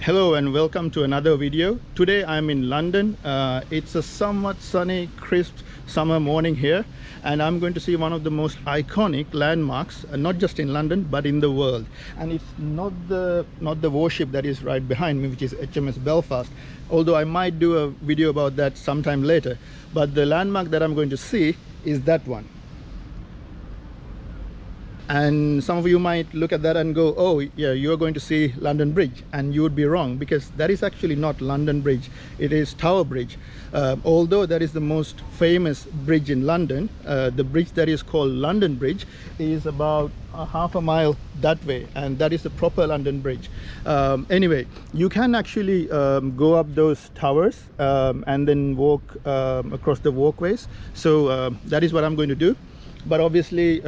Hello and welcome to another video. Today I'm in London. It's a somewhat sunny, crisp summer morning here, and I'm going to see one of the most iconic landmarks, not just in London but in the world. And it's not the warship that is right behind me, which is HMS Belfast, although I might do a video about that sometime later. But the landmark that I'm going to see is that one. And some of you might look at that and go, oh yeah, you're going to see London Bridge, and you would be wrong, because that is actually not London Bridge. It is Tower Bridge. Although that is the most famous bridge in London, the bridge that is called London Bridge is about half a mile that way, and that is the proper London Bridge. Anyway, you can actually go up those towers and then walk across the walkways. So that is what I'm going to do. But obviously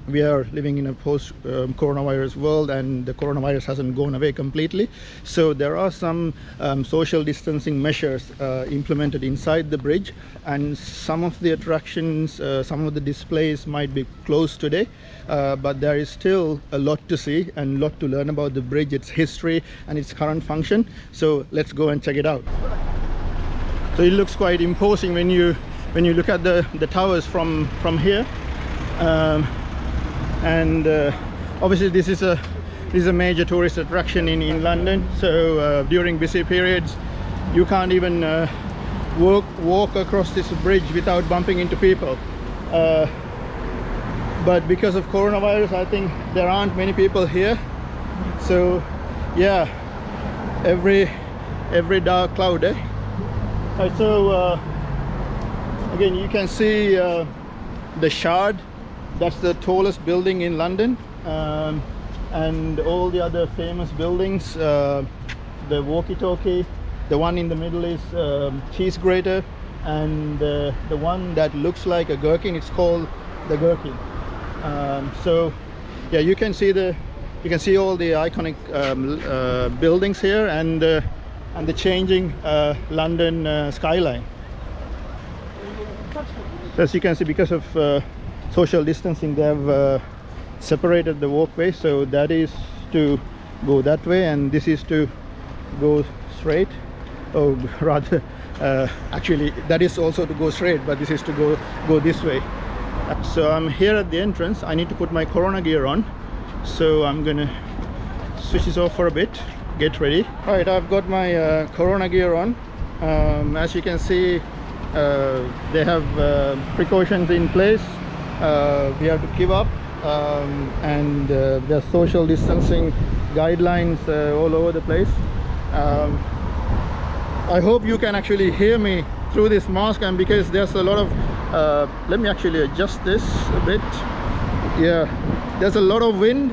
we are living in a post coronavirus world, and the coronavirus hasn't gone away completely. So there are some social distancing measures implemented inside the bridge, and some of the attractions, some of the displays might be closed today, but there is still a lot to see and a lot to learn about the bridge, its history and its current function. So let's go and check it out. So it looks quite imposing when you look at the towers from here. Obviously this is a major tourist attraction in London. So during busy periods you can't even walk across this bridge without bumping into people. But because of coronavirus, I think there aren't many people here. So yeah, every dark cloud, eh? Right, so again you can see the Shard. That's the tallest building in London, and all the other famous buildings, the walkie-talkie, the one in the middle is cheese grater, and the one that looks like a gherkin, it's called the Gherkin. So yeah, you can see all the iconic buildings here, and the changing London skyline. So as you can see, because of social distancing, they have separated the walkway, so that is to go that way and this is to go straight. Oh, rather actually that is also to go straight, but this is to go this way. So I'm here at the entrance. I need to put my Corona gear on, so I'm gonna switch this off for a bit, get ready. All right, I've got my Corona gear on. As you can see, they have precautions in place. We have to keep up, and there's social distancing guidelines all over the place. I hope you can actually hear me through this mask, and because there's a lot of let me actually adjust this a bit. Yeah, there's a lot of wind.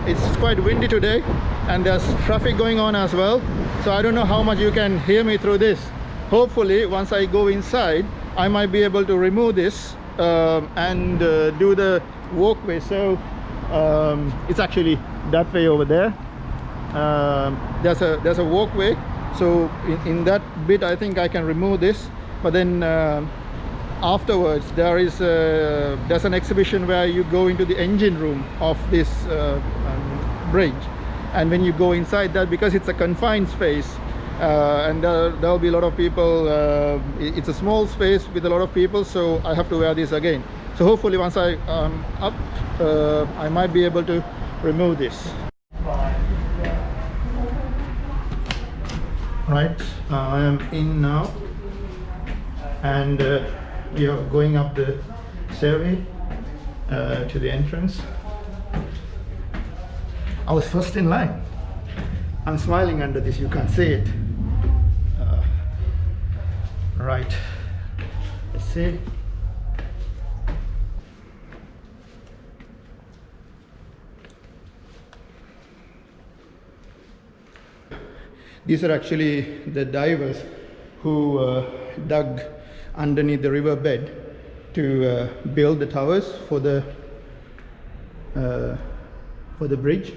It's quite windy today, and there's traffic going on as well, so I don't know how much you can hear me through this. Hopefully once I go inside I might be able to remove this and do the walkway. So it's actually that way over there. There's a walkway, so in that bit I think I can remove this, but then afterwards there's an exhibition where you go into the engine room of this bridge, and when you go inside that, because it's a confined space, and there'll be a lot of people, it's a small space with a lot of people, so I have to wear this again. So hopefully once I up, I might be able to remove this. Right, I am in now, and we are going up the stairway to the entrance. I was first in line. I'm smiling under this, you can't see it. Right, let's see. These are actually the divers who dug underneath the riverbed to build the towers for the bridge.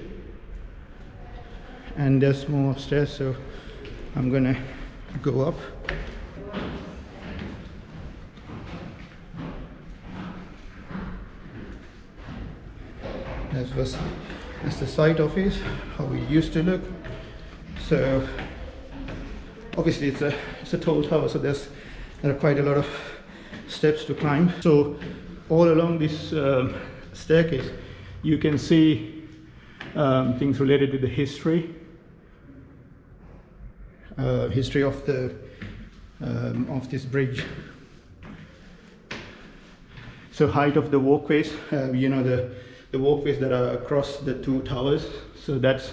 And there's more upstairs, so I'm gonna go up. That's first. That's the site office, how it used to look. So obviously it's a tall tower, so there are quite a lot of steps to climb. So all along this staircase you can see things related to the history of this bridge. So height of the walkways, you know, the walkways that are across the two towers, so that's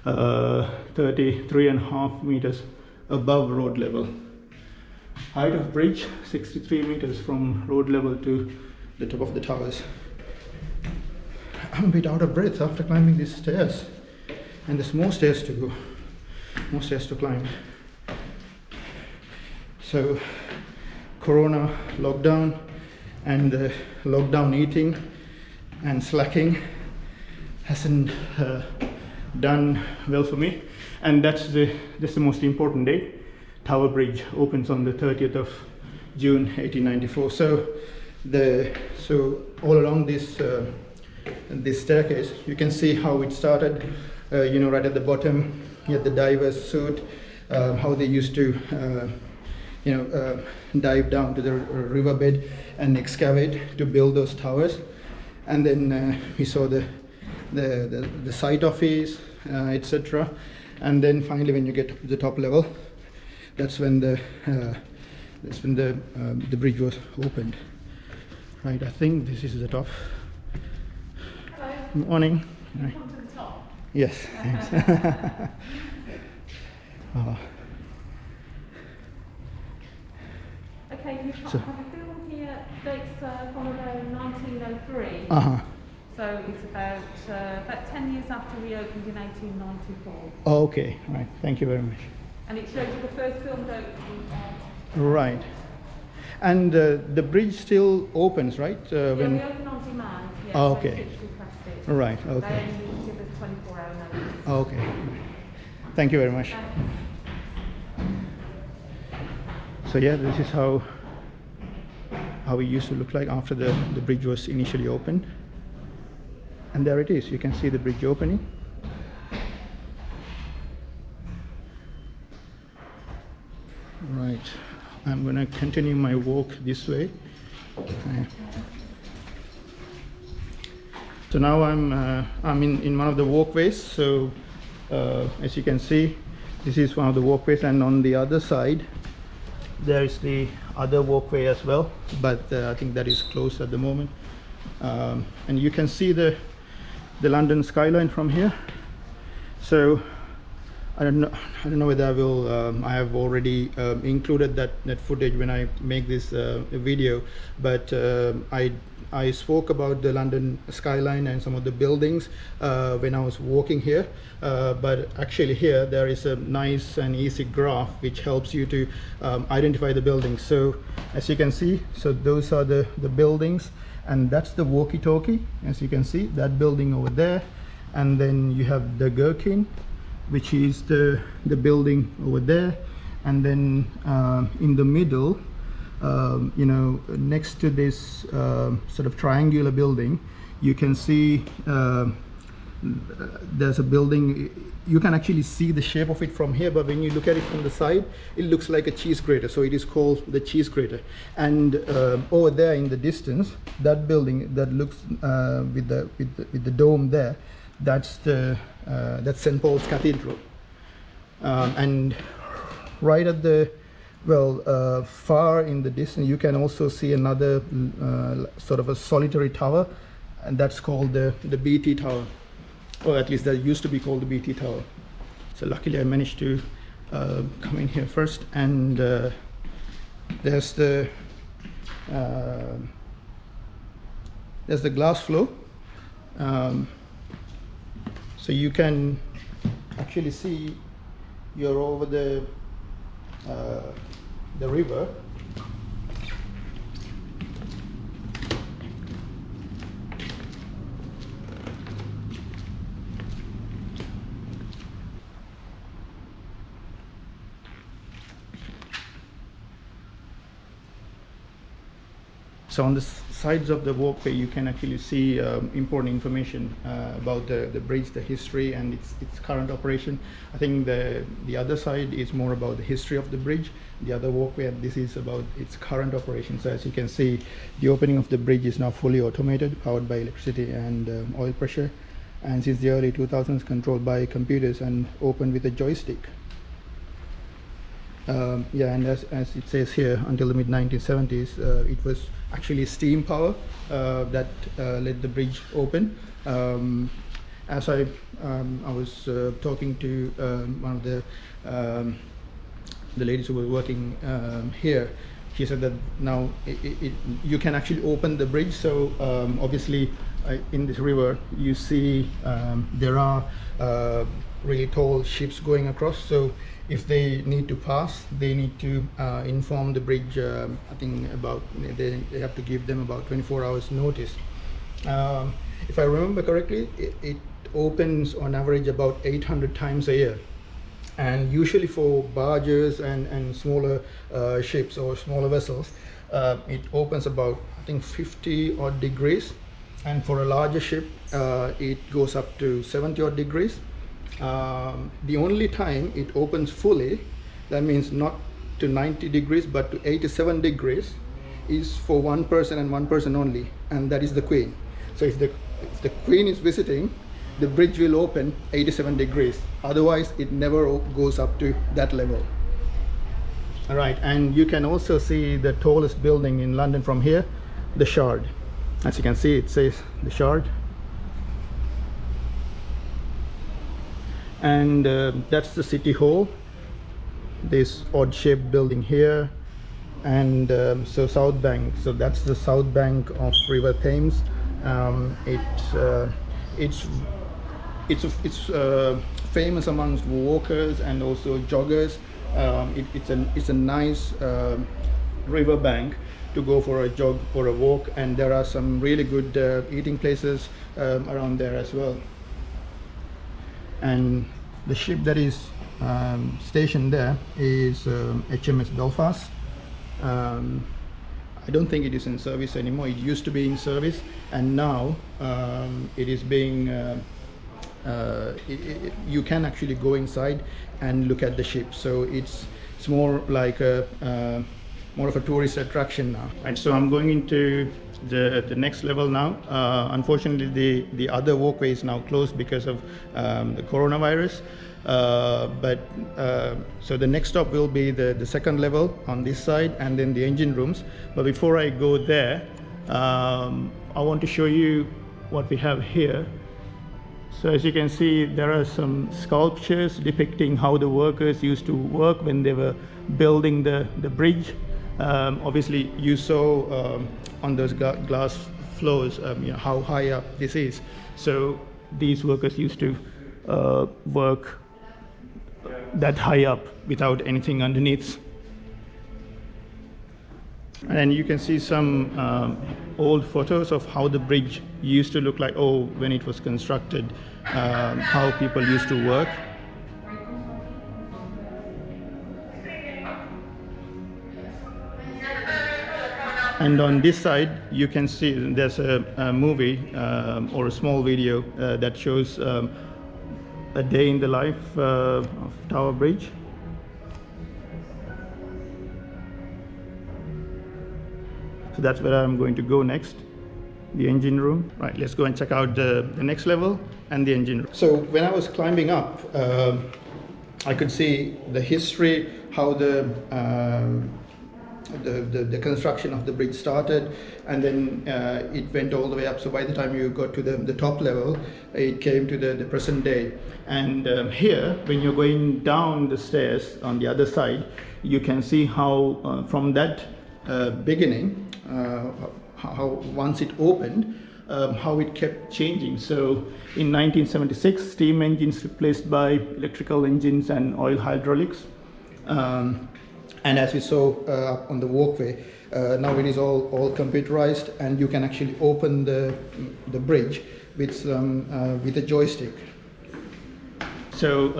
33.5 meters above road level. Height of bridge 63 meters from road level to the top of the towers. I'm a bit out of breath after climbing these stairs, and there's more stairs to go, more stairs to climb. So Corona lockdown and the lockdown eating and slacking hasn't done well for me, and that's the most important date. Tower Bridge opens on the 30th of June 1894. So all along this staircase you can see how it started. You know, right at the bottom you had the diver's suit, how they used to dive down to the riverbed and excavate to build those towers. And then we saw the site office, etc. And then finally, when you get to the top level, that's when the bridge was opened. Right, I think this is the top. Hello. Good morning. You come to the top? Yes, thanks. Okay, you have a film here, dates from about 1903. So it's about 10 years after we opened in 1894. Oh, okay, right. Thank you very much. And it shows you the first filmed opening. Right. And the bridge still opens, right? Yeah, we open on demand. Yeah, Oh, so okay. it's requested. Right, They okay. only give us 24-hour notice. Okay. Thank you very much. So yeah, this is how it used to look like after the bridge was initially opened. And there it is. You can see the bridge opening. Right. I'm going to continue my walk this way. So now I'm in one of the walkways. So as you can see, this is one of the walkways, and on the other side there is the other walkway as well, but I think that is closed at the moment. And you can see the London skyline from here. So I don't know whether I will. I have already included that footage when I make this video, but I spoke about the London skyline and some of the buildings when I was walking here. But actually here there is a nice and easy graph which helps you to identify the buildings. So as you can see, so those are the buildings, and that's the walkie-talkie. As you can see, that building over there, and then you have the Gherkin, which is the building over there, and then in the middle, you know, next to this sort of triangular building, you can see there's a building. You can actually see the shape of it from here, but when you look at it from the side, it looks like a cheese grater, so it is called the cheese grater. And over there in the distance, that building that looks with the dome there, that's St. Paul's Cathedral. And right at the far in the distance, you can also see another sort of a solitary tower, and that's called the BT Tower, or at least that used to be called the BT Tower. So luckily I managed to come in here first, and there's the glass floor. So you can actually see you're over the river. So on the sides of the walkway you can actually see important information about the bridge, the history and its current operation. I think the other side is more about the history of the bridge, the other walkway, and this is about its current operation. So as you can see, the opening of the bridge is now fully automated, powered by electricity and oil pressure, and since the early 2000s controlled by computers and opened with a joystick. Yeah, and as it says here, until the mid-1970s, it was actually steam power that let the bridge open. As I was talking to one of the ladies who were working here, she said that now you can actually open the bridge. So obviously in this river you see there are really tall ships going across, so if they need to pass, they need to inform the bridge. I think about they have to give them about 24 hours notice. If I remember correctly, it opens on average about 800 times a year, and usually for barges and smaller ships or smaller vessels, it opens about, I think, 50 odd degrees, and for a larger ship it goes up to 70 odd degrees. The only time it opens fully, that means not to 90 degrees but to 87 degrees, is for one person and one person only, and that is the Queen. So if the Queen is visiting, the bridge will open 87 degrees, otherwise it never goes up to that level. All right, and you can also see the tallest building in London from here, the Shard. As you can see, it says the Shard. And that's the City Hall, this odd shaped building here. And so South Bank, so that's the south bank of River Thames. It's famous amongst walkers and also joggers. It's a nice river bank to go for a jog or a walk, and there are some really good eating places around there as well. And the ship that is stationed there is HMS Belfast. I don't think it is in service anymore. It used to be in service, and now it is being you can actually go inside and look at the ship, so it's more like more of a tourist attraction now. And so I'm going into the next level now. Unfortunately, the other walkway is now closed because of the coronavirus. So the next stop will be the second level on this side, and then the engine rooms. But before I go there, I want to show you what we have here. So as you can see, there are some sculptures depicting how the workers used to work when they were building the bridge. Obviously you saw on those glass floors you know, how high up this is. So these workers used to work that high up without anything underneath. And you can see some old photos of how the bridge used to look like, when it was constructed, how people used to work. And on this side, you can see there's a movie or a small video that shows a day in the life of Tower Bridge. So that's where I'm going to go next, the engine room. Right, let's go and check out the next level and the engine room. So when I was climbing up, I could see the history, how the construction of the bridge started, and then it went all the way up. So by the time you got to the top level, it came to the present day. And here, when you're going down the stairs on the other side, you can see how from that beginning, how once it opened, how it kept changing. So in 1976, steam engines replaced by electrical engines and oil hydraulics. And as we saw up on the walkway, now it is all computerized, and you can actually open the bridge with a joystick. So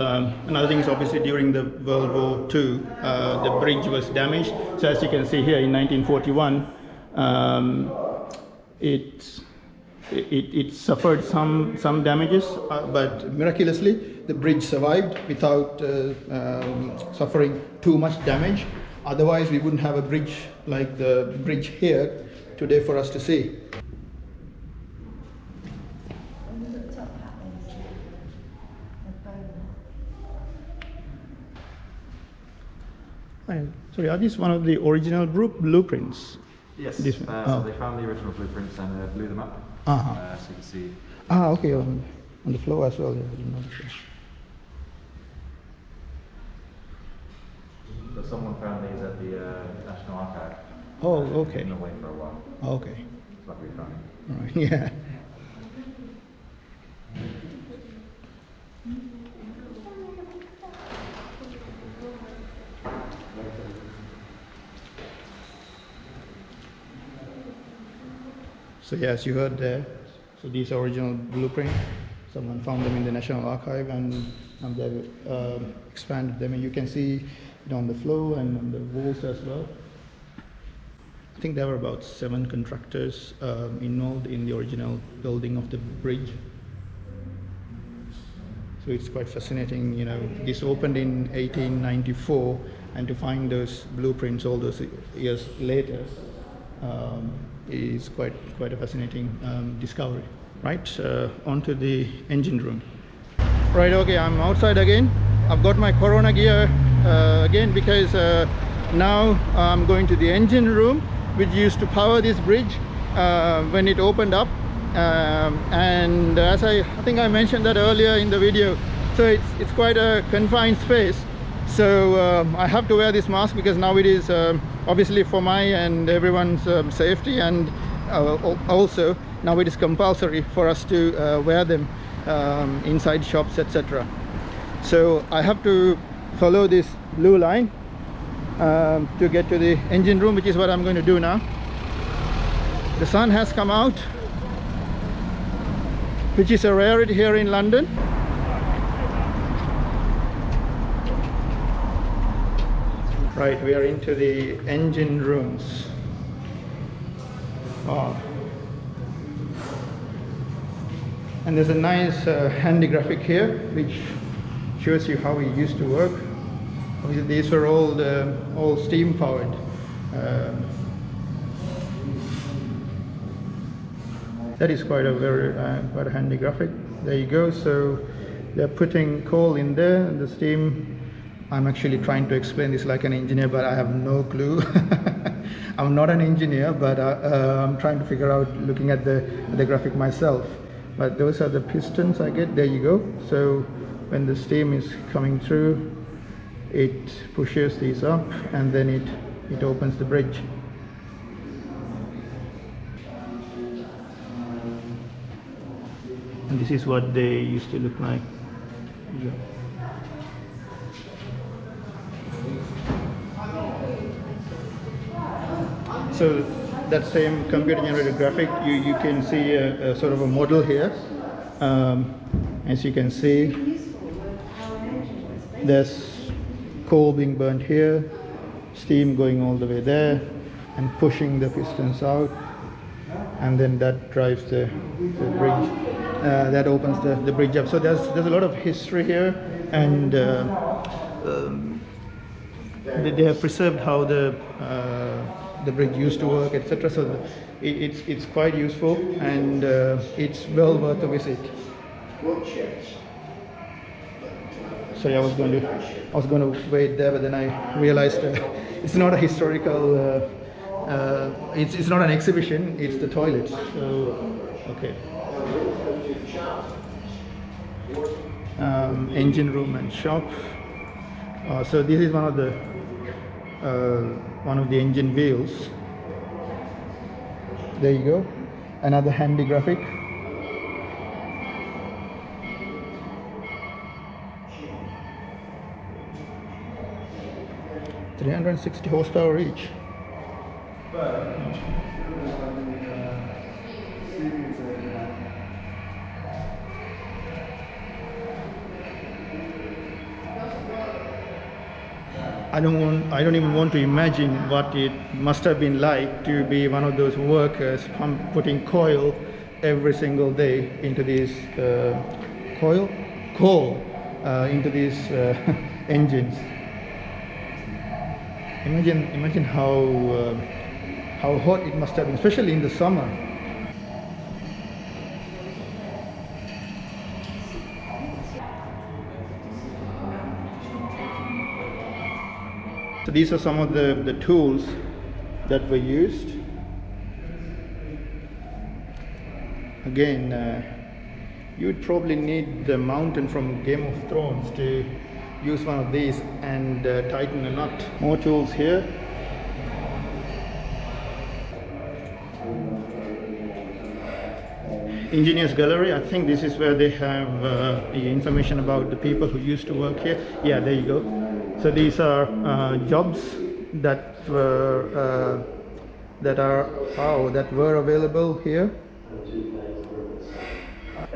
another thing is, obviously during the World War II, the bridge was damaged. So as you can see here in 1941, it suffered some damages, but miraculously the bridge survived without suffering too much damage. Otherwise, we wouldn't have a bridge like the bridge here today for us to see. Sorry, are these one of the original blueprints? Yes, This so one? they found the original blueprints and blew them up. Uh-huh. So you can see. Okay, on the floor as well. Yeah, I didn't notice that. So someone found these at the National Archive. Oh, okay. Been away for a while. Okay. It's lucky we found them. Right. Yeah. So yeah, as you heard there, so these are original blueprint. Someone found them in the National Archive, and they've expanded them, and you can see it on the floor and on the walls as well. I think there were about 7 contractors involved in the original building of the bridge. So it's quite fascinating, you know. This opened in 1894, and to find those blueprints all those years later is quite a fascinating discovery. Right, onto the engine room. Right, okay, I'm outside again. I've got my Corona gear again because now I'm going to the engine room, which used to power this bridge when it opened up. And as I think I mentioned that earlier in the video, so it's quite a confined space. So I have to wear this mask because now it is obviously for my and everyone's safety, and also now it is compulsory for us to wear them inside shops, etc. So I have to follow this blue line to get to the engine room, which is what I'm going to do now. The sun has come out, which is a rarity here in London. Right, we are into the engine rooms. Wow. And there's a nice handy graphic here which shows you how it used to work. Obviously these were all steam powered. That is quite a handy graphic. There you go. So they're putting coal in there and the steam. I'm actually trying to explain this like an engineer, but I have no clue. I'm not an engineer, but I'm trying to figure out, looking at the graphic myself. But those are the pistons I get. There you go. So when the steam is coming through, it pushes these up, and then it opens the bridge. And this is what they used to look like. Yeah. So that same computer generated graphic, you can see a sort of a model here. As you can see, there's coal being burnt here, steam going all the way there and pushing the pistons out, and then that drives the bridge, that opens the bridge up. So there's a lot of history here, and they have preserved how the bridge used to work, etc. So it's quite useful, and it's well worth a visit. Sorry, I was going to wait there, but then I realized it's not a historical. It's not an exhibition. It's the toilets. So okay. Engine room and shop. So this is one of the engine wheels. There you go. Another handy graphic. $360 horsepower each. I don't even want to imagine what it must have been like to be one of those workers putting coal every single day into these coal into these engines. Imagine how hot it must have been, especially in the summer. So these are some of the tools that were used. Again, you would probably need the mountain from Game of Thrones to use one of these and tighten a nut. More tools here. Engineers Gallery, I think this is where they have the information about the people who used to work here. Yeah, there you go. So these are jobs that were available here.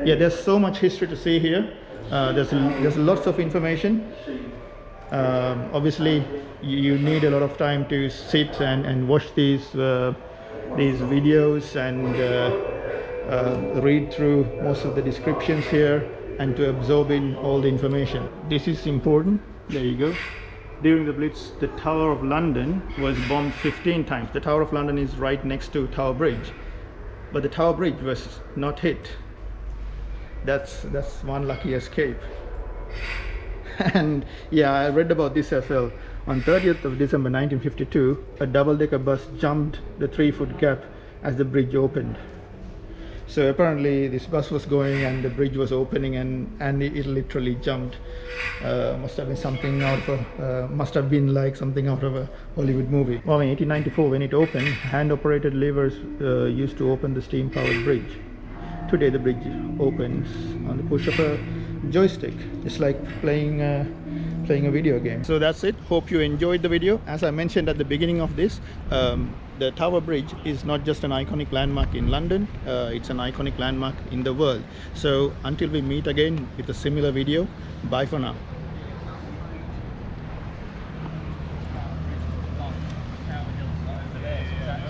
Yeah, there's so much history to see here. There's lots of information. Obviously, you need a lot of time to sit and watch these videos and read through most of the descriptions here and to absorb in all the information. This is important. There you go. During the Blitz, the Tower of London was bombed 15 times. The Tower of London is right next to Tower Bridge, but the Tower Bridge was not hit. That's one lucky escape. And yeah, I read about this as well. On 30th of December 1952, a double-decker bus jumped the 3-foot gap as the bridge opened. So apparently this bus was going and the bridge was opening and it literally jumped. Must have been like something out of a Hollywood movie. Well, in 1894, when it opened, hand-operated levers used to open the steam-powered bridge. Today the bridge opens on the push of a joystick. It's like playing a video game. So that's it. Hope you enjoyed the video. As I mentioned at the beginning of this, the Tower Bridge is not just an iconic landmark in London, it's an iconic landmark in the world. So until we meet again with a similar video, bye for now.